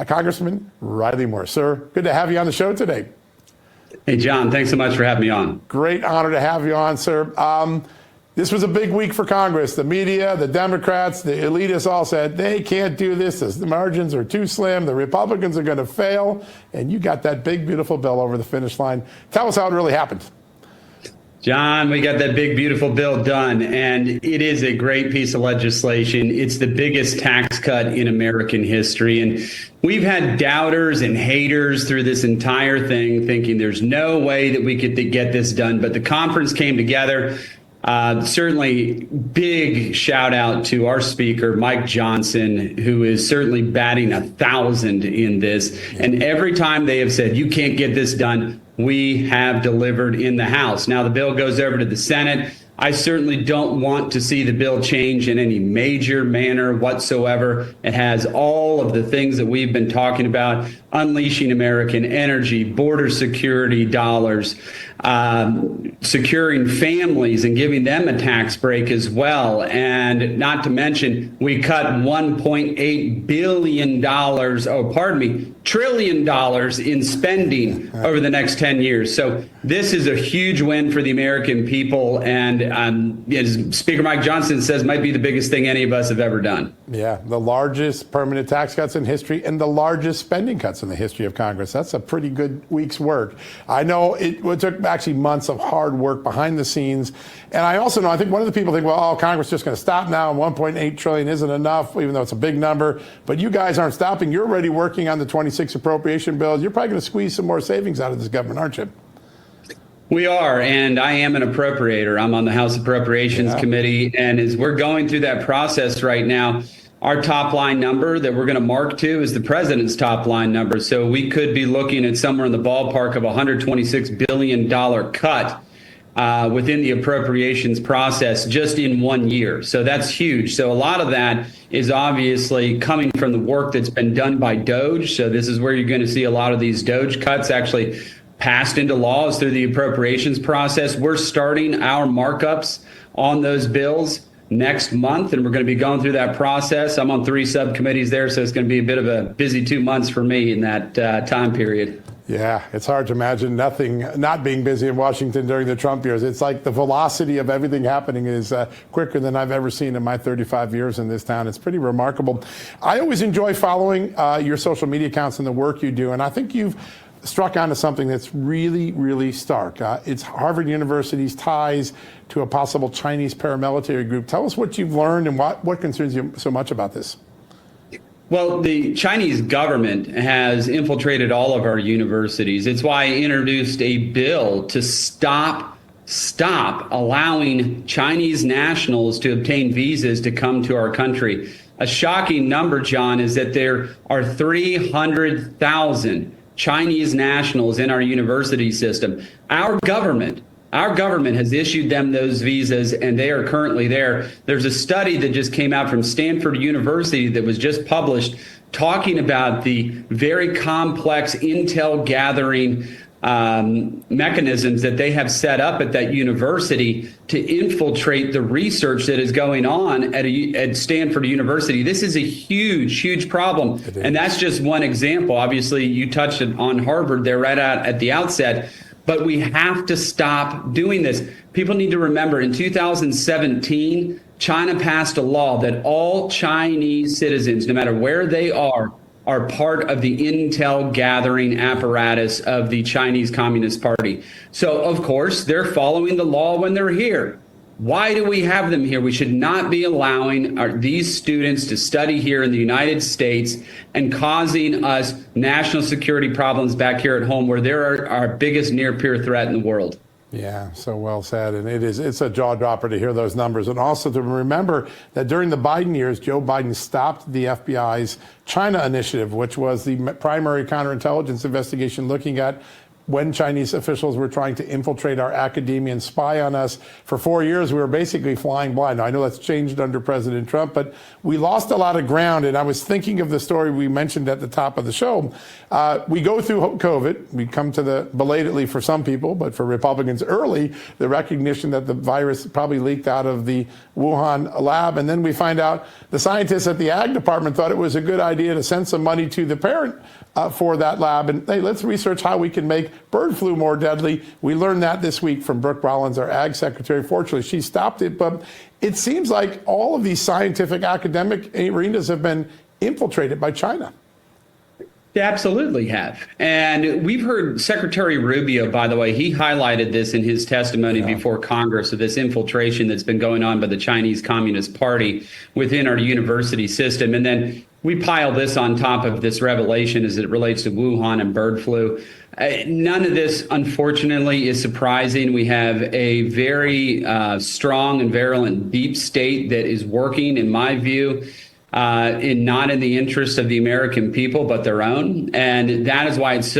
Congressman Riley Moore. Sir, good to have you on the show today. Hey, John, thanks so much for having me on. Great honor to have you on, sir. This was a big week for Congress. The media, the Democrats, the elitists all said they can't do this. The margins are too slim. The Republicans are going to fail. And you got that big, beautiful bill over the finish line. Tell us how it really happened. John, we got that big, beautiful bill done, and it is a great piece of legislation. It's the biggest tax cut in American history, and we've had doubters and haters through this entire thing thinking there's no way that we could get this done, but the conference came together. Certainly big shout out to our speaker, Mike Johnson, who is certainly batting 1,000 in this, and every time they have said, you can't get this done, we have delivered in the House. Now the bill goes over to the Senate. I certainly don't want to see the bill change in any major manner whatsoever. It has all of the things that we've been talking about: unleashing American energy, border security dollars, securing families and giving them a tax break as well. And not to mention, we cut $1.8 billion, trillion dollars in spending over the next 10 years. So this is a huge win for the American people. And as Speaker Mike Johnson says, might be the biggest thing any of us have ever done. Yeah, the largest permanent tax cuts in history and the largest spending cuts in the history of Congress. That's a pretty good week's work. I know it took actually months of hard work behind the scenes. And I also know, I think one of the people think, well, Congress is just going to stop now, and 1.8 trillion isn't enough, even though it's a big number. But you guys aren't stopping. You're already working on the 26 appropriation bills. You're probably going to squeeze some more savings out of this government, aren't you? We are, and I am an appropriator. I'm on the House Appropriations Committee, and as we're going through that process right now, our top line number that we're going to mark to is the president's top line number. So we could be looking at somewhere in the ballpark of $126 billion cut within the appropriations process just in 1 year. So that's huge. So a lot of that is obviously coming from the work that's been done by DOGE. So this is where you're going to see a lot of these DOGE cuts actually passed into laws through the appropriations process. We're starting our markups on those bills next month, and we're going to be going through that process. I'm on 3 subcommittees there, so it's going to be a bit of a busy 2 months for me in that time period. Yeah, it's hard to imagine not being busy in Washington during the Trump years. It's like the velocity of everything happening is quicker than I've ever seen in my 35 years in this town. It's pretty remarkable. I always enjoy following your social media accounts and the work you do, and I think you've struck onto something that's really, really stark. It's Harvard University's ties to a possible Chinese paramilitary group. Tell us what you've learned and what concerns you so much about this. Well, the Chinese government has infiltrated all of our universities. It's why I introduced a bill to stop allowing Chinese nationals to obtain visas to come to our country. A shocking number, John, is that there are 300,000 Chinese nationals in our university system. Our government has issued them those visas, and they are currently there. There's a study that just came out from Stanford University that was just published talking about the very complex intel gathering mechanisms that they have set up at that university to infiltrate the research that is going on at Stanford University. This is a huge, huge problem. And that's just one example. Obviously, you touched on Harvard there right at the outset, but we have to stop doing this. People need to remember in 2017, China passed a law that all Chinese citizens, no matter where they are part of the intel gathering apparatus of the Chinese Communist Party. So, of course, they're following the law when they're here. Why do we have them here? We should not be allowing these students to study here in the United States and causing us national security problems back here at home, where they're our biggest near-peer threat in the world. Yeah, so well said. And it's a jaw dropper to hear those numbers. And also to remember that during the Biden years, Joe Biden stopped the FBI's China initiative, which was the primary counterintelligence investigation looking at when Chinese officials were trying to infiltrate our academia and spy on us. For 4 years, we were basically flying blind. Now, I know that's changed under President Trump, but we lost a lot of ground. And I was thinking of the story we mentioned at the top of the show. We go through COVID. We come to the, belatedly for some people, but for Republicans early, the recognition that the virus probably leaked out of the Wuhan lab. And then we find out the scientists at the Ag Department thought it was a good idea to send some money to the parent for that lab. And hey, let's research how we can make bird flu more deadly. We learned that this week from Brooke Rollins, our Ag Secretary. Fortunately, she stopped it. But it seems like all of these scientific academic arenas have been infiltrated by China. They absolutely have. And we've heard Secretary Rubio, by the way, he highlighted this in his testimony before Congress of this infiltration that's been going on by the Chinese Communist Party within our university system. And then we pile this on top of this revelation as it relates to Wuhan and bird flu. None of this, unfortunately, is surprising. We have a very strong and virulent deep state that is working, in my view, not in the interest of the American people, but their own. And that is why it's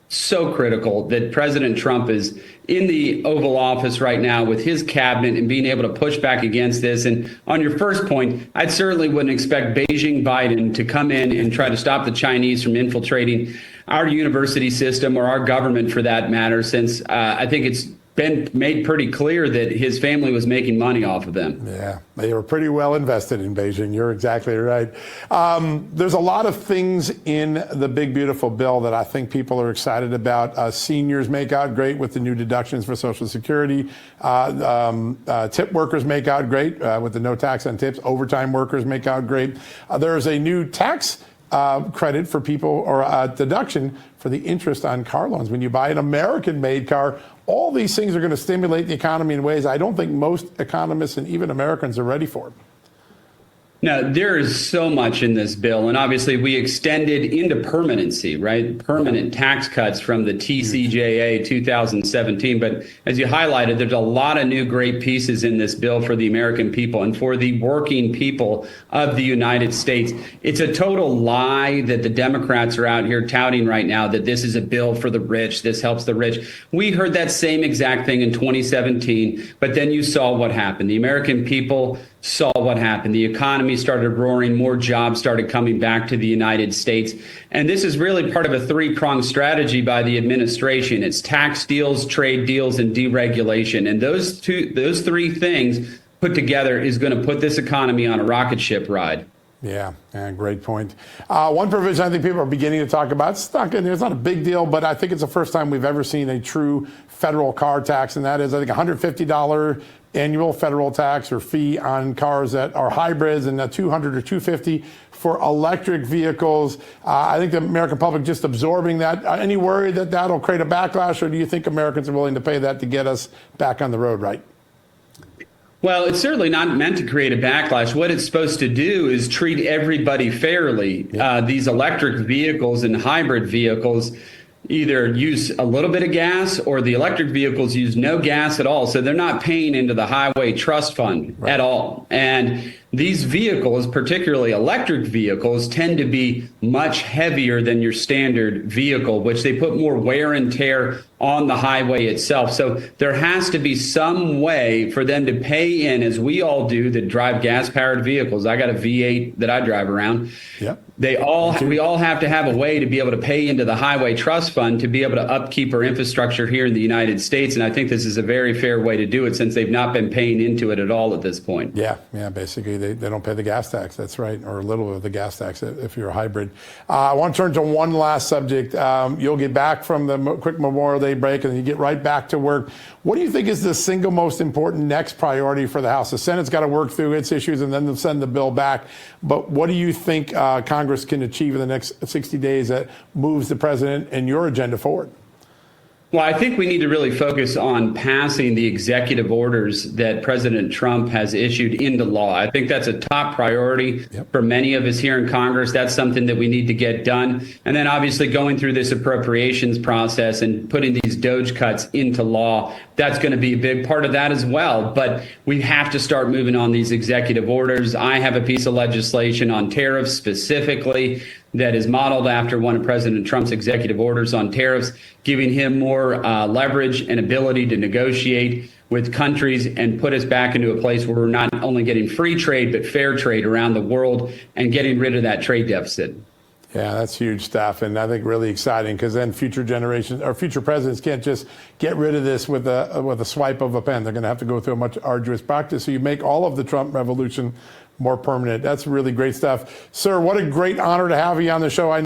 so critical that President Trump is in the Oval Office right now with his cabinet and being able to push back against this. And on your first point, I certainly wouldn't expect Beijing Biden to come in and try to stop the Chinese from infiltrating our university system or our government for that matter, since I think it's been made pretty clear that his family was making money off of them. Yeah, they were pretty well invested in Beijing. You're exactly right. There's a lot of things in the big, beautiful bill that I think people are excited about. Seniors make out great with the new deductions for Social Security. Tip workers make out great with the no tax on tips. Overtime workers make out great. There's a new tax credit for people, or a deduction for the interest on car loans. When you buy an American-made car, all these things are going to stimulate the economy in ways I don't think most economists and even Americans are ready for. Now, there is so much in this bill, and obviously we extended into permanency, right? Permanent tax cuts from the TCJA 2017. But as you highlighted, there's a lot of new great pieces in this bill for the American people and for the working people of the United States. It's a total lie that the Democrats are out here touting right now that this is a bill for the rich, this helps the rich. We heard that same exact thing in 2017, but then you saw what happened. The American people saw what happened. The economy started roaring, more jobs started coming back to the United States. And this is really part of a three-pronged strategy by the administration. It's tax deals, trade deals, and deregulation. And those three things put together is going to put this economy on a rocket ship ride. Yeah, great point. One provision I think people are beginning to talk about, it's not a big deal, but I think it's the first time we've ever seen a true federal car tax, and that is, I think, $150 annual federal tax or fee on cars that are hybrids, and $200 or $250 for electric vehicles. I think the American public just absorbing that. Any worry that that'll create a backlash, or do you think Americans are willing to pay that to get us back on the road right? Well, it's certainly not meant to create a backlash. What it's supposed to do is treat everybody fairly. These electric vehicles and hybrid vehicles either use a little bit of gas, or the electric vehicles use no gas at all. So they're not paying into the highway trust fund at all. And these vehicles, particularly electric vehicles, tend to be much heavier than your standard vehicle, which they put more wear and tear on the highway itself. So there has to be some way for them to pay in, as we all do that drive gas-powered vehicles. I got a V8 that I drive around. Yep. We all have to have a way to be able to pay into the highway trust fund to be able to upkeep our infrastructure here in the United States. And I think this is a very fair way to do it, since they've not been paying into it at all at this point. Yeah, basically they don't pay the gas tax. That's right, or a little of the gas tax if you're a hybrid. I want to turn to one last subject. You'll get back from the quick Memorial Day break, and then you get right back to work. What do you think is the single most important next priority for the House? The Senate's got to work through its issues, and then they'll send the bill back. But what do you think Congress can achieve in the next 60 days that moves the president and your agenda forward? Well, I think we need to really focus on passing the executive orders that President Trump has issued into law. I think that's a top priority for many of us here in Congress. That's something that we need to get done. And then obviously going through this appropriations process and putting these DOGE cuts into law, that's going to be a big part of that as well. But we have to start moving on these executive orders. I have a piece of legislation on tariffs specifically that is modeled after one of President Trump's executive orders on tariffs, giving him more leverage and ability to negotiate with countries and put us back into a place where we're not only getting free trade, but fair trade around the world and getting rid of that trade deficit. Yeah, that's huge stuff, and I think really exciting, because then future generations or future presidents can't just get rid of this with a swipe of a pen. They're going to have to go through a much arduous practice. So you make all of the Trump revolution more permanent. That's really great stuff, sir. What a great honor to have you on the show.